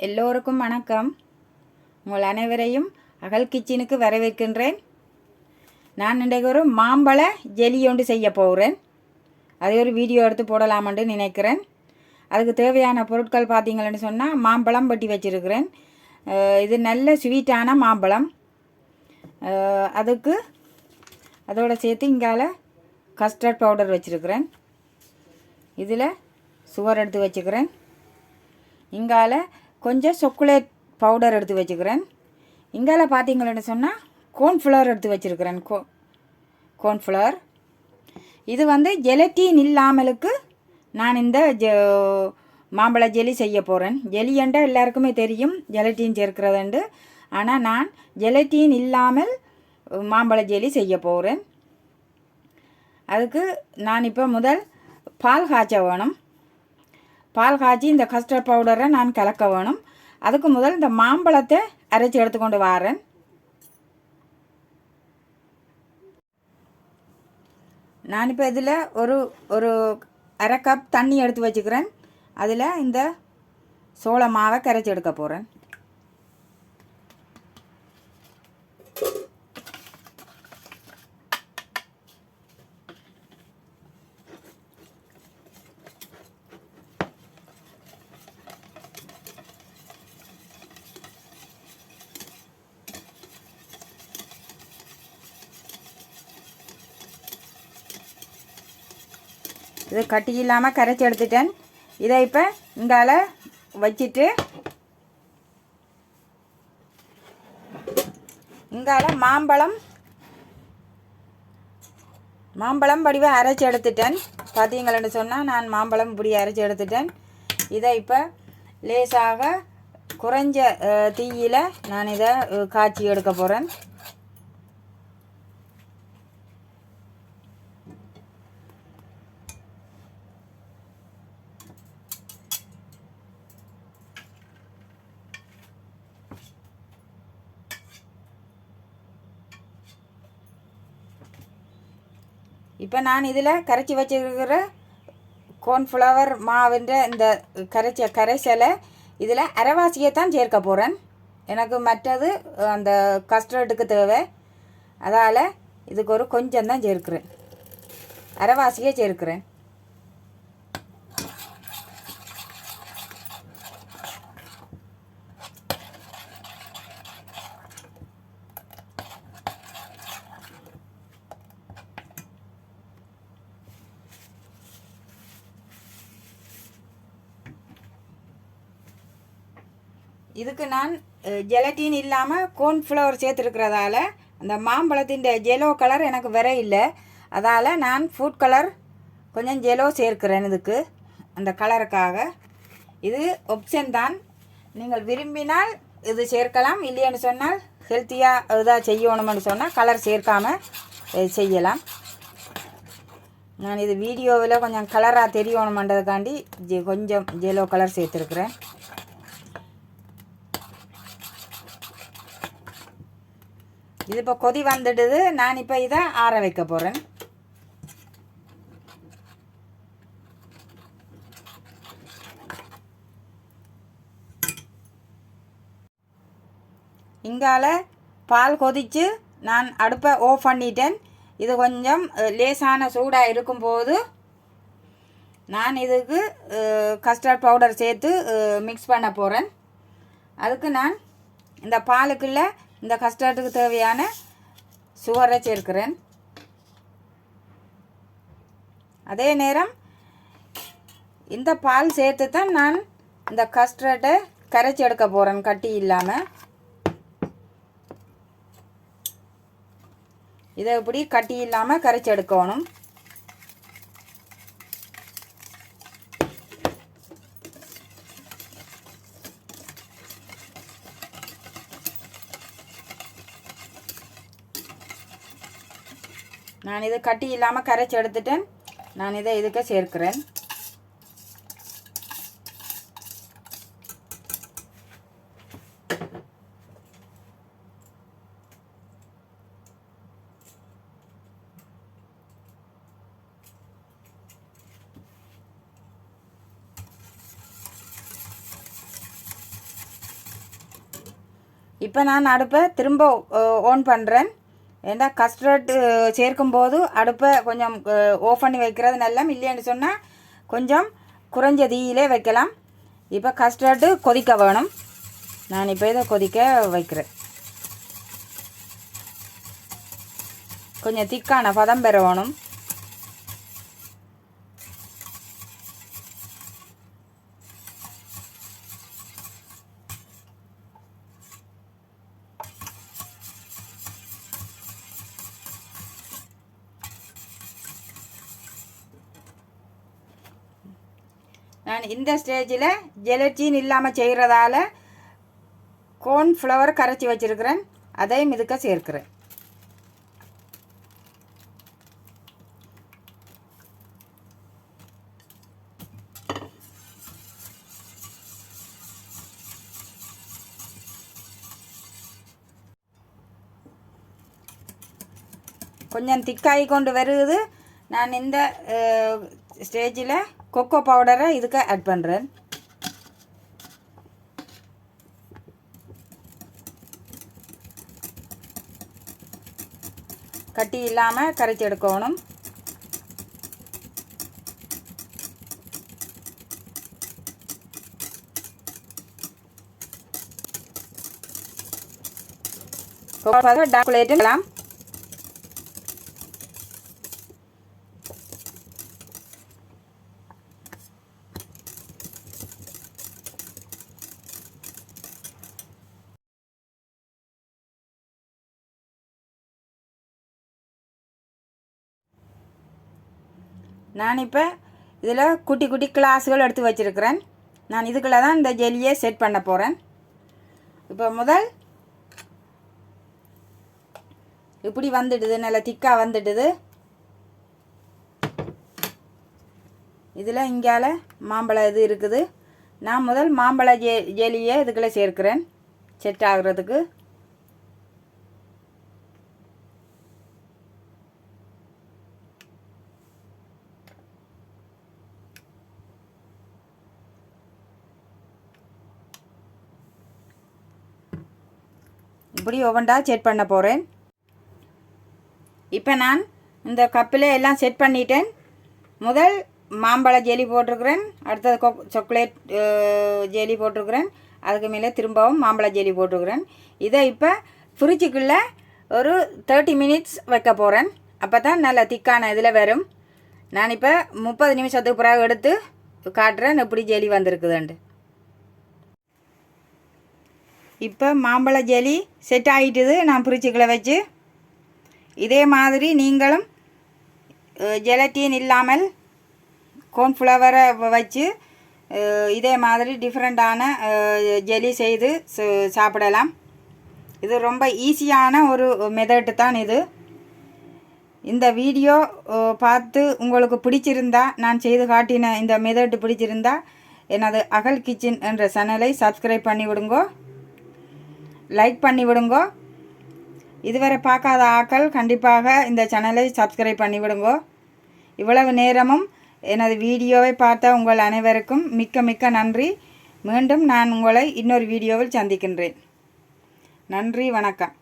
எல்லோருக்கும் வணக்கம். உங்கள் அனைவரையும் அகல் கிச்சனுக்கு வரவேற்கின்றேன். நான் இன்றைக்கு ஒரு மாம்பழ ஜெலி ஒன்று செய்ய போகிறேன். அதை ஒரு வீடியோ எடுத்து போடலாமென்று நினைக்கிறேன். அதுக்கு தேவையான பொருட்கள் பார்த்தீங்கன்னு சொன்னால் மாம்பழம் வெட்டி வச்சுருக்கிறேன். இது நல்ல ஸ்வீட்டான மாம்பழம். அதுக்கு அதோடு சேர்த்து இங்கால கஸ்டர்ட் பவுடர் வச்சுருக்கிறேன். இதில் சுகர் எடுத்து வச்சுக்கிறேன். இங்கால கொஞ்சம் சாக்லேட் பவுடர் எடுத்து வச்சுக்கிறேன். இங்கால பார்த்தீங்களன்னு சொன்னால் கோர்ன்ஃப்ளவர் எடுத்து வச்சுருக்கிறேன். கோர்ன்ஃப்ளவர் இது ஜெலட்டின் இல்லாமலுக்கு நான் இந்த மாம்பழ ஜெலி செய்ய போகிறேன். ஜெலியண்டா எல்லாருக்குமே தெரியும் ஜெலட்டின் சேர்க்கிறதுண்டு. ஆனால் நான் ஜெலட்டின் இல்லாமல் மாம்பழ ஜெலி செய்ய போகிறேன். அதுக்கு நான் இப்போ முதல் பால் காய்ச்ச வேணும். பால் காய்ச்சி இந்த கஸ்டர்ட் பவுடரை நான் கலக்க வேணும். அதுக்கு முதல் இந்த மாம்பழத்தை அரைச்சி எடுத்துக்கொண்டு வரேன். நான் இப்போ இதில் ஒரு அரை கப் தண்ணி எடுத்து வச்சுக்கிறேன். அதில் இந்த சோள மாவை கரைச்சி எடுக்க போகிறேன். இது கட்டி இல்லாமல் கரைச்சி எடுத்துட்டேன். இதை இப்போ இங்கால வச்சுட்டு இங்கால மாம்பழம் வடிவை அரைச்சி எடுத்துட்டேன். பார்த்தீங்களன்னு சொன்னால் நான் மாம்பழம் இப்படி அரைச்சி எடுத்துட்டேன். இதை இப்போ லேசாக குறைஞ்ச தீயில் நான் இதை காய்ச்சி எடுக்க போகிறேன். இப்போ நான் இதில் கரைச்சி வச்சுருக்கிற கோர்ன்ஃப்ளவர் மாவுன்ற இந்த கரைசலை இதில் அரைவாசியை தான் சேர்க்க போகிறேன். எனக்கு மற்றது அந்த கஸ்டர்டுக்கு தேவை. அதால் இதுக்கு ஒரு கொஞ்சம் தான் சேர்க்கிறேன். அரைவாசியை சேர்க்கிறேன். இதுக்கு நான் ஜெலட்டின் இல்லாமல் கோர்ன்ஃப்ளவர் சேர்த்துருக்கிறதால அந்த மாம்பழத்தின் ஜெலோ கலர் எனக்கு வர இல்லை. அதால் நான் ஃபுட் கலர் கொஞ்சம் ஜெலோ சேர்க்கிறேன். இதுக்கு அந்த கலருக்காக இது ஆப்ஷன் தான். நீங்கள் விரும்பினால் இது சேர்க்கலாம். இல்லைன்னு சொன்னால் ஹெல்த்தியாக இதாக செய்யணும்னு சொன்னால் கலர் சேர்க்காமல் செய்யலாம். நான் இது வீடியோவில் கொஞ்சம் கலராக தெரியணுமன்றதுக்காண்டி கொஞ்சம் ஜெலோ கலர் சேர்த்துருக்குறேன். இது இப்போ கொதி வந்துடுது. நான் இப்போ இதை ஆற வைக்க போகிறேன். இங்கால பால் கொதித்து நான் அடுப்பை ஆஃப் பண்ணிட்டேன். இது கொஞ்சம் லேசான சூடாக இருக்கும்போது நான் இதுக்கு கஸ்டர்ட் பவுடர் சேர்த்து மிக்ஸ் பண்ண போகிறேன். அதுக்கு நான் இந்த பாலுக்குள்ள இந்த கஸ்டர்டுக்கு தேவையான சுகரை சேர்க்கிறேன். அதே நேரம் இந்த பால் சேர்த்து தான் நான் இந்த கஸ்டர்டை கரைச்சி எடுக்க போகிறேன். கட்டி இல்லாமல் இதை இப்படி கட்டி இல்லாமல் கரைச்சி எடுக்கணும். நான் இதை கட்டி இல்லாமல் கரைச்சி எடுத்துட்டேன். நான் இதை இதுக்கு சேர்க்கிறேன். இப்போ நான் அடுப்பை திரும்ப ஆன் பண்ணுறேன். ஏன்னா கஸ்டர்ட் சேர்க்கும்போது அடுப்பை கொஞ்சம் ஆஃப் பண்ணி வைக்கிறது நல்லா, இல்லைன்னு சொன்னால் கொஞ்சம் குறைஞ்ச தீயிலே வைக்கலாம். இப்போ கஸ்டர்டு கொதிக்க வேணும். நான் இப்போ இதை கொதிக்க வைக்கிறேன். கொஞ்சம் திக்கான பதம் பெற வேணும். நான் இந்த ஸ்டேஜில் ஜெலட்டின் இல்லாமல் செய்கிறதால கார்ன்ஃப்ளவர் கரைச்சி வச்சுருக்கிறேன், அதையும் இதுக்க சேர்க்கிறேன். கொஞ்சம் திக்காகி கொண்டு வருது. நான் இந்த ஸ்டேஜில் கொக்கோ பவுடரை இதுக்கு ஆட் பண்ணுறேன். கட்டி இல்லாமல் கரைச்சி எடுக்கணும். டார்க் எல்லாம் நான் இப்போ இதில் குட்டி குட்டி கிளாஸுகள் எடுத்து வச்சுருக்கிறேன். நான் இதுக்குள்ளே தான் இந்த ஜெல்லியை செட் பண்ண போகிறேன். இப்போ முதல் இப்படி வந்துடுது, நல்லா திக்காக வந்துடுது. இதில் இங்கால மாம்பழம் இது இருக்குது. நான் முதல் மாம்பழ ஜெல்லியை இதுக்குள்ளே சேர்க்கிறேன் செட் ஆகுறதுக்கு. இப்படி ஒவ்வொன்றா செட் பண்ண போகிறேன். இப்போ நான் இந்த கப்பில் எல்லாம் செட் பண்ணிட்டேன். முதல் மாம்பழ ஜெலி போட்டிருக்கிறேன், அடுத்தது சாக்லேட் ஜெலி போட்டிருக்கிறேன், அதுக்கு மேலே திரும்பவும் மாம்பழ ஜெலி போட்டிருக்கிறேன். இதை இப்போ ஃப்ரிட்ஜுக்குள்ளே ஒரு 30 மினிட்ஸ் வைக்க போகிறேன். அப்போ தான் நல்ல திக்கான இதில் வரும். நான் இப்போ 30 நிமிஷத்துக்கு பிறகு எடுத்து காட்டுறேன் எப்படி ஜெலி வந்திருக்குதுண்டு. இப்போ மாம்பழ ஜெலி செட் ஆகிட்டுது. நான் ஃப்ரிட்ஜுக்குள்ளே வச்சு இதே மாதிரி நீங்களும் ஜெலட்டின் இல்லாமல் கார்ன்ஃப்ளவரை வச்சு இதே மாதிரி டிஃப்ரெண்ட்டான ஜெலி செய்து சாப்பிடலாம். இது ரொம்ப ஈஸியான ஒரு மெத்தட் தான் இது. இந்த வீடியோ பார்த்து உங்களுக்கு பிடிச்சிருந்தா, நான் செய்து காட்டின இந்த மெத்தட் பிடிச்சிருந்தா எனது அகல் கிச்சன் என்ற சேனலை சப்ஸ்கிரைப் பண்ணி விடுங்கோ, லைக் பண்ணி விடுங்கோ. இதுவரை பார்க்காத ஆக்கள் கண்டிப்பாக இந்த சேனலை சப்ஸ்கிரைப் பண்ணி விடுங்கோ. இவ்வளவு நேரமும் எனது வீடியோவை பார்த்த உங்கள் அனைவருக்கும் மிக்க மிக்க நன்றி. மீண்டும் நான் உங்களை இன்னொரு வீடியோவில் சந்திக்கின்றேன். நன்றி, வணக்கம்.